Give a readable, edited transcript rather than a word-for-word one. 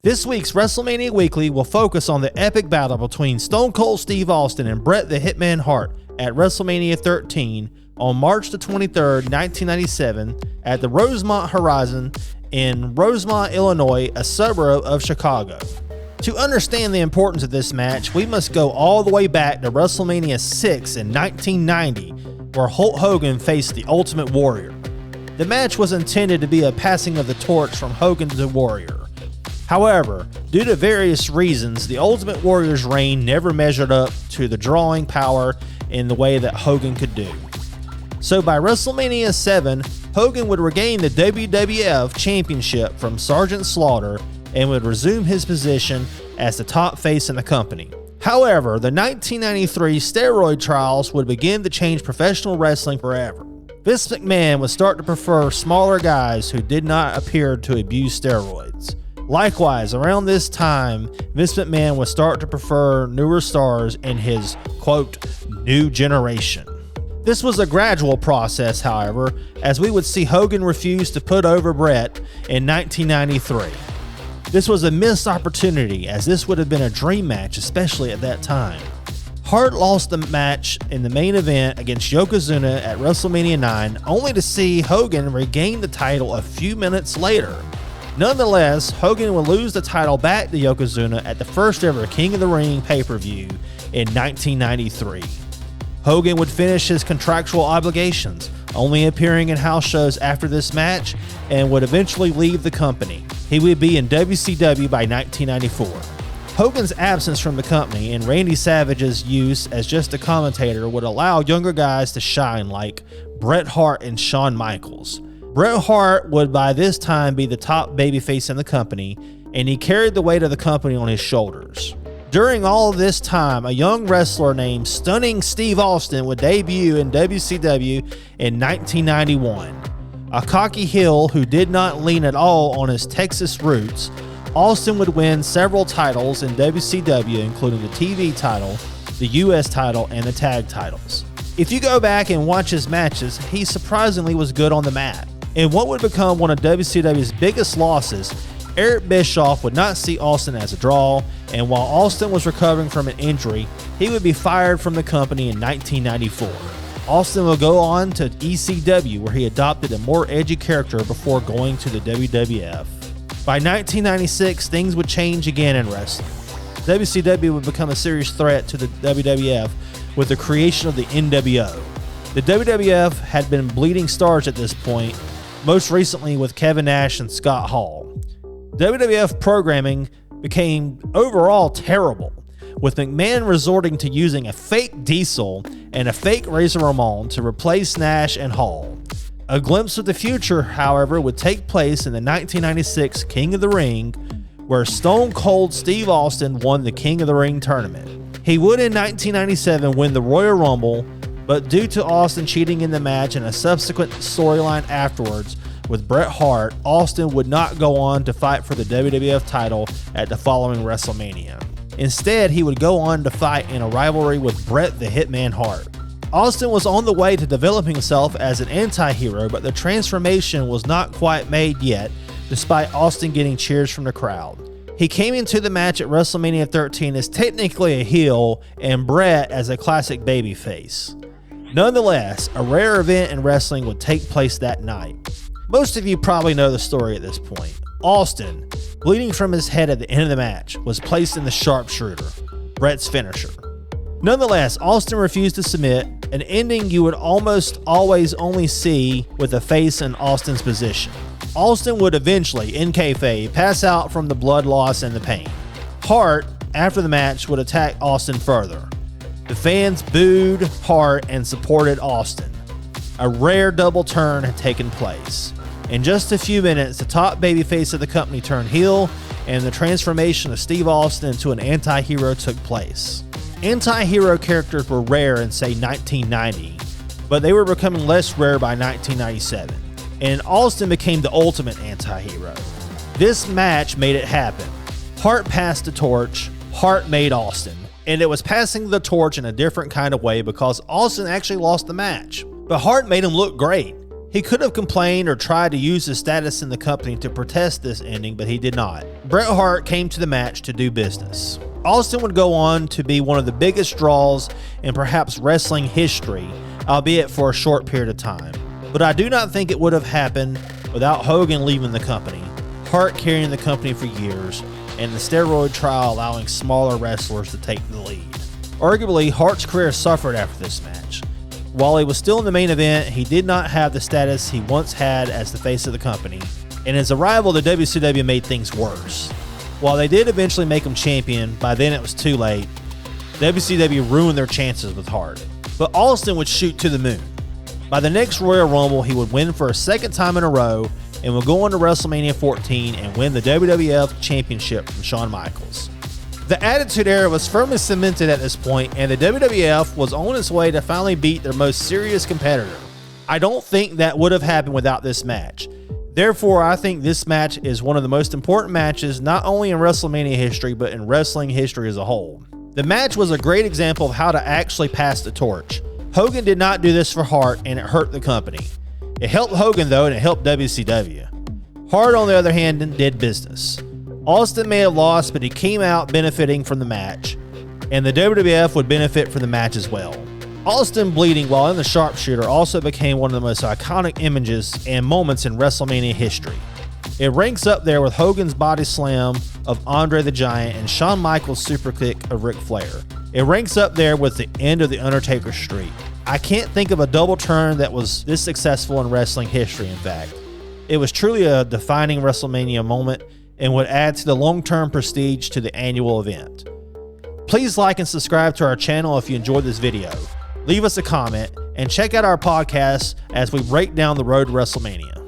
This week's WrestleMania Weekly will focus on the epic battle between Stone Cold Steve Austin and Bret the Hitman Hart at WrestleMania 13 on March the 23rd, 1997 at the Rosemont Horizon in Rosemont, Illinois, a suburb of Chicago. To understand the importance of this match, we must go all the way back to WrestleMania 6 in 1990, where Hulk Hogan faced the Ultimate Warrior. The match was intended to be a passing of the torch from Hogan to Warrior. However, due to various reasons, the Ultimate Warrior's reign never measured up to the drawing power in the way that Hogan could do. So by WrestleMania 7, Hogan would regain the WWF Championship from Sergeant Slaughter and would resume his position as the top face in the company. However, the 1993 steroid trials would begin to change professional wrestling forever. Vince McMahon would start to prefer smaller guys who did not appear to abuse steroids. Likewise, around this time, Vince McMahon would start to prefer newer stars in his, quote, new generation. This was a gradual process, however, as we would see Hogan refuse to put over Bret in 1993. This was a missed opportunity, as this would have been a dream match, especially at that time. Hart lost the match in the main event against Yokozuna at WrestleMania 9, only to see Hogan regain the title a few minutes later. Nonetheless, Hogan would lose the title back to Yokozuna at the first ever King of the Ring pay-per-view in 1993. Hogan would finish his contractual obligations, only appearing in house shows after this match, and would eventually leave the company. He would be in WCW by 1994. Hogan's absence from the company and Randy Savage's use as just a commentator would allow younger guys to shine like Bret Hart and Shawn Michaels. Bret Hart would by this time be the top babyface in the company, and he carried the weight of the company on his shoulders. During all of this time, a young wrestler named Stunning Steve Austin would debut in WCW in 1991. A cocky heel who did not lean at all on his Texas roots, Austin would win several titles in WCW, including the TV title, the US title, and the tag titles. If you go back and watch his matches, he surprisingly was good on the mat. In what would become one of WCW's biggest losses, Eric Bischoff would not see Austin as a draw, and while Austin was recovering from an injury, he would be fired from the company in 1994. Austin would go on to ECW, where he adopted a more edgy character before going to the WWF. By 1996, things would change again in wrestling. WCW would become a serious threat to the WWF with the creation of the NWO. The WWF had been bleeding stars at this point, most recently with Kevin Nash and Scott Hall. WWF programming became overall terrible, with McMahon resorting to using a fake Diesel and a fake Razor Ramon to replace Nash and Hall. A glimpse of the future, however, would take place in the 1996 King of the Ring, where Stone Cold Steve Austin won the King of the Ring tournament. He would in 1997 win the Royal Rumble, but due to Austin cheating in the match and a subsequent storyline afterwards with Bret Hart, Austin would not go on to fight for the WWF title at the following WrestleMania. Instead, he would go on to fight in a rivalry with Bret the Hitman Hart. Austin was on the way to developing himself as an anti-hero, but the transformation was not quite made yet, despite Austin getting cheers from the crowd. He came into the match at WrestleMania 13 as technically a heel and Bret as a classic babyface. Nonetheless, a rare event in wrestling would take place that night. Most of you probably know the story at this point. Austin, bleeding from his head at the end of the match, was placed in the sharpshooter, Bret's finisher. Nonetheless, Austin refused to submit, an ending you would almost always only see with a face in Austin's position. Austin would eventually, in kayfabe, pass out from the blood loss and the pain. Hart, after the match, would attack Austin further. The fans booed Hart and supported Austin. A rare double turn had taken place. In just a few minutes, the top babyface of the company turned heel, and the transformation of Steve Austin into an anti-hero took place. Anti-hero characters were rare in, say, 1990, but they were becoming less rare by 1997, and Austin became the ultimate anti-hero. This match made it happen. Hart passed the torch, Hart made Austin, and it was passing the torch in a different kind of way because Austin actually lost the match. But Hart made him look great. He could have complained or tried to use his status in the company to protest this ending, but he did not. Bret Hart came to the match to do business. Austin would go on to be one of the biggest draws in perhaps wrestling history, albeit for a short period of time. But I do not think it would have happened without Hogan leaving the company, Hart carrying the company for years, and the steroid trial allowing smaller wrestlers to take the lead. Arguably, Hart's career suffered after this match. While he was still in the main event, he did not have the status he once had as the face of the company, and his arrival to WCW made things worse. While they did eventually make him champion, by then it was too late. WCW ruined their chances with Hart. But Austin would shoot to the moon. By the next Royal Rumble, he would win for a second time in a row and would go on to WrestleMania 14 and win the WWF Championship from Shawn Michaels. The Attitude Era was firmly cemented at this point, and the WWF was on its way to finally beat their most serious competitor. I don't think that would have happened without this match. Therefore, I think this match is one of the most important matches not only in WrestleMania history, but in wrestling history as a whole. The match was a great example of how to actually pass the torch. Hogan did not do this for Hart, and it hurt the company. It helped Hogan, though, and it helped WCW. Hart, on the other hand, did business. Austin may have lost, but he came out benefiting from the match, and the WWF would benefit from the match as well. Austin bleeding while in the sharpshooter also became one of the most iconic images and moments in WrestleMania history. It ranks up there with Hogan's body slam of Andre the Giant and Shawn Michaels' super kick of Ric Flair. It ranks up there with the end of the Undertaker streak. I can't think of a double turn that was this successful in wrestling history, in fact. It was truly a defining WrestleMania moment and would add to the long-term prestige to the annual event. Please like and subscribe to our channel if you enjoyed this video. Leave us a comment and check out our podcast as we break down the road to WrestleMania.